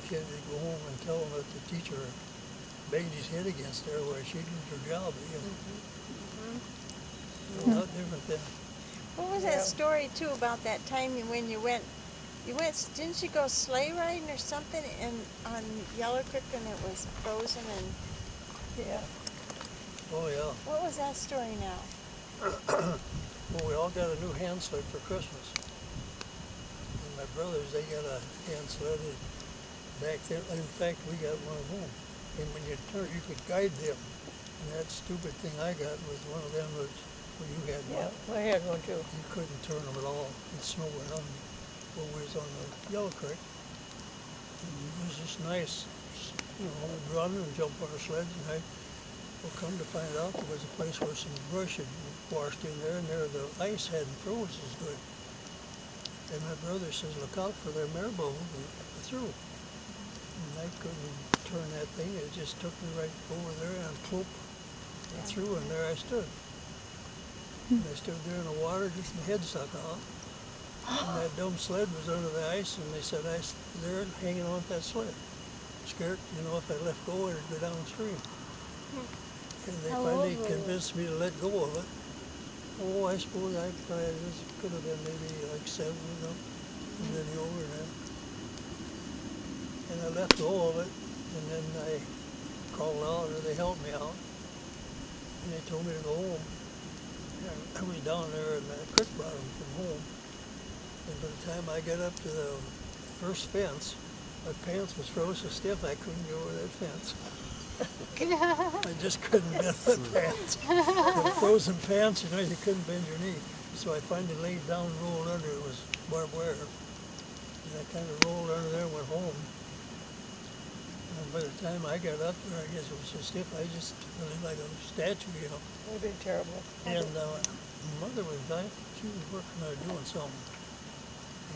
kid would go home and tell him that the teacher banged his head against there where she did her job. Not different than. What was that story too about that time when you went, didn't you go sleigh riding or something on Yellow Creek and it was frozen and? Yeah. Oh yeah. What was that story now? Well, we all got a new hand sled for Christmas. And my brothers, they got a hand sled back there. In fact, we got one at home. And when you turn, you could guide them. And that stupid thing I got was one of them was, well, you had one. Yeah, I had one too. You couldn't turn them at all. It's snowing on. Well, we was on the Yellow Creek. And it was just nice, you know, run and jump on the sleds. And well, come to find out, there was a place where some brush had washed in there, and there the ice hadn't froze as good. And my brother says, look out for their marble through. And I couldn't turn that thing. It just took me right over there and cloop through, and there I stood. And I stood there in the water, just my head stuck out. And that dumb sled was under the ice, and they said I was there hanging on to that sled. Scared, you know, if I let go, it'd go downstream. And they finally convinced me to let go of it. Oh, I suppose I could have been maybe like 7, you know, and then over there. And I let go of it, and then I called out, or they helped me out, and they told me to go home. And I was down there in the creek bottom from home, and by the time I got up to the first fence, my pants was frozen so stiff I couldn't go over that fence. I just couldn't bend the pants. The frozen pants, you know, you couldn't bend your knee. So I finally laid down and rolled under. It was barbed wire. And I kind of rolled under there and went home. And by the time I got up there, I guess it was so stiff, I just really like a statue, you know. It would have been terrible. And my mother was dying. She was working on doing something.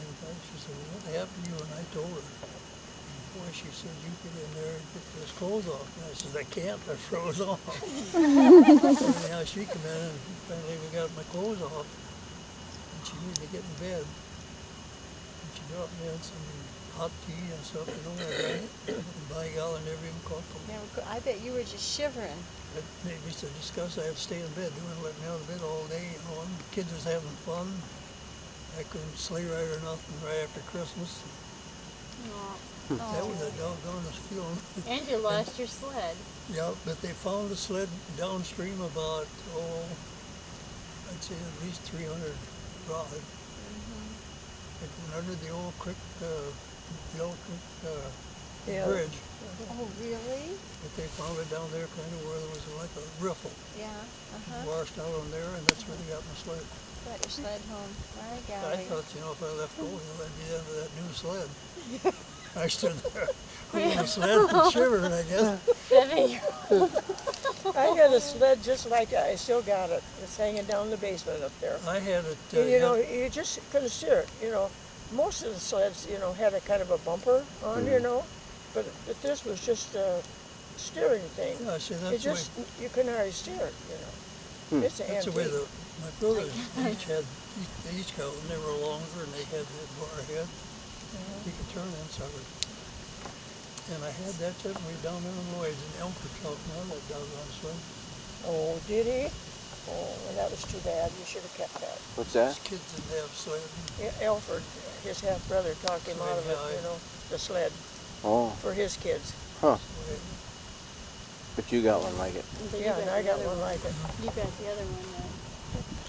And she said, well, what happened to you? And I told her. Boy, she said, you get in there and get those clothes off. And I said, I can't, they're froze off. So anyhow, she came in and finally we got my clothes off. And she made me get in bed. And she brought me in some hot tea and stuff, you know, and by golly, I never even caught them. Yeah, I bet you were just shivering. But they used to discuss I had to stay in bed. They wouldn't let me out of bed all day, you know, and the kids was having fun. I couldn't sleigh ride or nothing right after Christmas. That was a doggone feeling. And you lost your sled. Yeah, but they found the sled downstream about, I'd say at least 300 rod. It went under the old creek, the old creek bridge. Oh, really? But they found it down there kind of where there was like a riffle. Yeah, Washed out on there, and that's where they got my sled. Got your sled home. My I golly. thought, you know, if I left go, I'd be into that new sled. I stood there holding the sled and shivering, I guess. 7-year-old. I had a sled just like that. I still got it. It's hanging down in the basement up there. I had it. And, you know, you just couldn't steer it. You know, most of the sleds, you know, had a kind of a bumper on, you know, but this was just a steering thing. Yeah, see, It that's the way. just, you couldn't hardly steer it, you know. It's an That's the way antique. my brothers they each got one. They were longer and they had that bar head. You could turn inside it. And I had that tip way down in Illinois in Elford, California, that doggone sled. Oh, did he? Oh, well, that was too bad. You should have kept that. What's that? These kids didn't have sled. Alfred, his half-brother, talked him out of it, you know, the sled Oh, for his kids. huh. But you got one like it. But Yeah, and I got one like it. You got the other one then.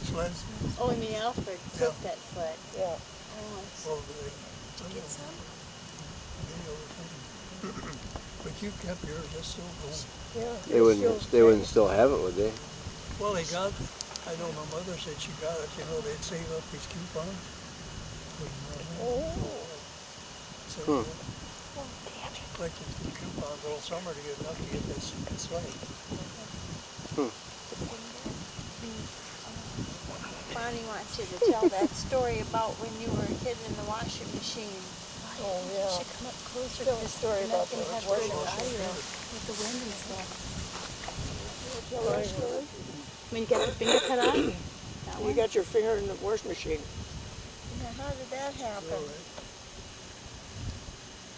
Sleds? Oh, and the Alfred took Yeah. that sled. Yeah. Oh, I see. Well, Get some? but you kept yours, that's still going. Yeah. They wouldn't still have it, would they? Well, they got, I know my mother said she got it, you know, they'd save up these coupons. Oh. So, collected some coupons all summer to get enough to get this sled. Bonnie wants you to tell that story about when you were hidden in the washing machine. Oh, You yeah. should come up closer Tell to the this. story You're not about the gonna have washing good machine. audio with the wind and stuff. When you got your finger cut off? That You one? got your finger in the washing machine. Yeah, how did that happen?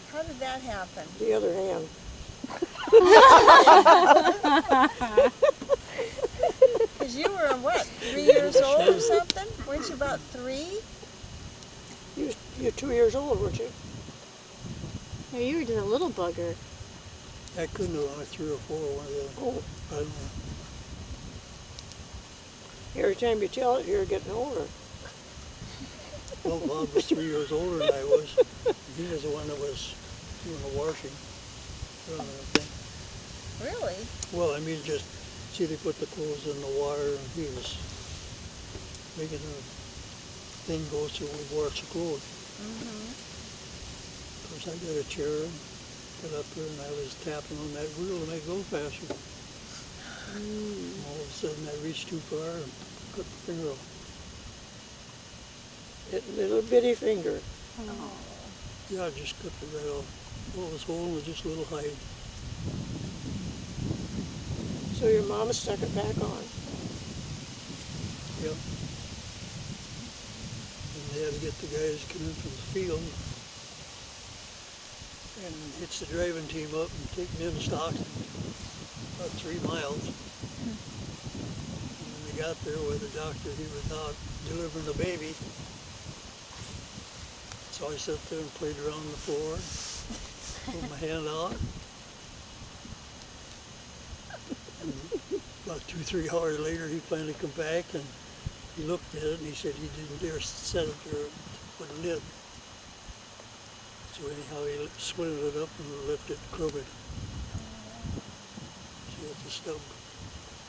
How How did that happen? The other hand. Because you were, what, 3 years old or something? Weren't you about 3? You're 2 years old, weren't you? No, you were just a little bugger. I couldn't have only 3 or 4, one of them. Oh, I don't know. every time you tell it, you're getting older. Well, Bob was 3 years older than I was. He was the one that was doing the washing. Really? Well, I mean, just, see, they put the clothes in the water, and he was making the thing go so we wash the clothes. Of course, I got a chair, got up there, and I was tapping on that wheel to make it go faster. All of a sudden, I reached too far and cut the finger off. That little bitty finger. Yeah, I just cut it right off. All it was holding was just a little hide. So your mama stuck it back on. Yep. And they had to get the guys coming in from the field and hitch the driving team up and take them in Stockton, about 3 miles. And when they got there where the doctor, he was out delivering the baby. So I sat there and played around on the floor, put my hand out. And about 2-3 hours later, he finally come back and he looked at it and he said he didn't dare set it there with a lid. So anyhow, he splitted it up and lifted it crooked. See, that's a stub.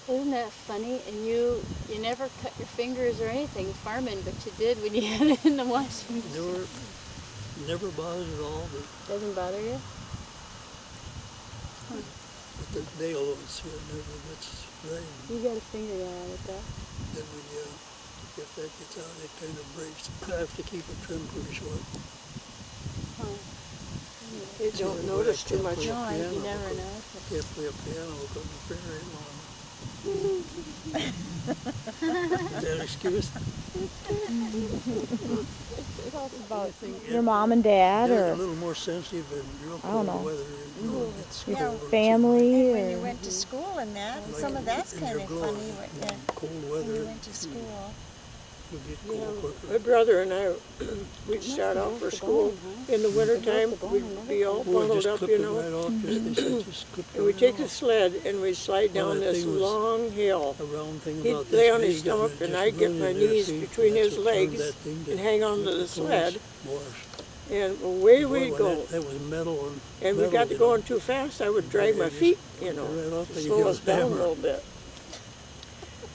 Isn't that funny? And you never cut your fingers or anything farming, but you did when you had it in the washing machine. Never bothered at all, but Doesn't bother you? the nail was here, never gets right. You got a finger out with that. Then when if that gets out, it kind of breaks. I have to keep it trimmed pretty short. Huh. You don't notice too much. No, you never know. Can't play a piano because my finger ain't long. Is that an excuse? Tell us about your mom and dad, They're a or little more sensitive and real I don't cold know. weather. It's Yeah. cold. family, And when or you went to school and that, some of that's kind of funny Cold when weather. you went to school. You'll get cold quicker. My brother and I, we'd start out for school in the wintertime. We'd be all Boy, bundled just up, clip you it know. right off. They said just clip it And we'd right take the off. sled and we'd slide Well, down that this thing was long hill. A round thing He'd about this lay on his big, stomach it and just I'd get run my in there, knees see? between That's his what turned legs that thing to and hang on to make the clothes sled. wash. And away Boy, we'd when go. That was metal And we got to going too fast, I would drag my feet, you know, right off to the slow us down a hammer. little bit.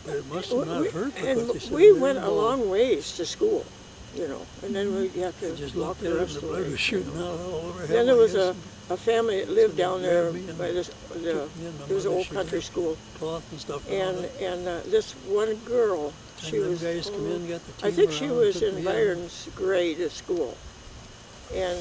But it must have not hurt because And they said we very went a low. long ways to school, you know, and then we got I to just walk looked the at it and rest the of the blood way. was shooting out all over. Then there was a a family that lived they down there grabbed me and by this, took me in. My it was an mother, old she country got school. cloth and stuff. And this one girl, she and them was, guys come in, got the I team think she around, was took in me Byron's grade at school. And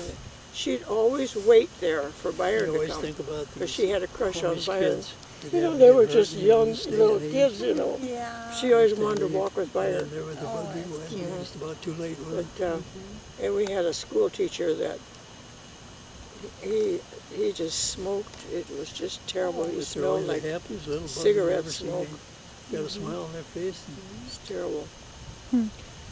she'd always wait there for I Byron to always come, think about because these she had a crush on Cornish Byron. kids. Did You know, ever they get were hurt just in young this day little and age? kids, you know. Yeah. She always This day wanted to and age. walk with Byron. And there was the Oh, buggy that's was cute. just about too late. wasn't it? But and we had a school teacher that he just smoked. It was just terrible. He But they're smelled always like the happiest little bugs cigarette I've ever seen. smoke. They got a smile on their face. it's terrible.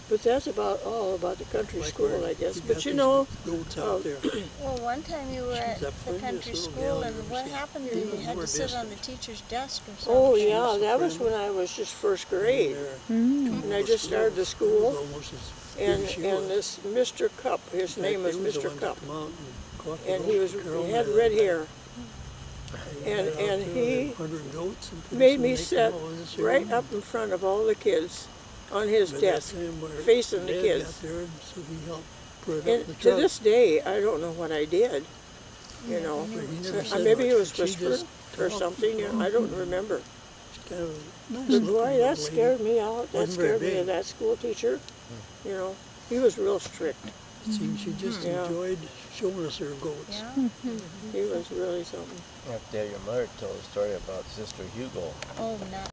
But that's all about the country Like school, where I guess. you But got you these know, goats out there. Well, one time you were at She's the the friendliest country little school, gal and you've ever what seen. happened? Even You had more to sit on the distant. teacher's desk or something. oh She yeah, was the that was friend. when I was just first grade. And I just started the school, Almost as And big as she and was. this Mr. Cup, his In name fact, was they the Mr. one that Cup, come out and caught the and goats for he Carol had and red that. hair, He and went out and there he with 100 goats and pretty made soon me they sit come out with this right young- up in front of all the kids on his by that desk, time where facing the Dad kids. got there, and so he helped put it up in And the to truck. this day, I don't know what I did, you know. But he never said Maybe it much. was She whispered just or talked. something, you know, I don't remember. She's kind of a nice But looking boy, little that lady. scared me out. That Wasn't very scared me big. of that school teacher. You know, he was real strict. It seemed she just Yeah. enjoyed showing us her goats. Yeah. He was really something. You have to have your mother tell a story about Sister Hugo. Oh, no.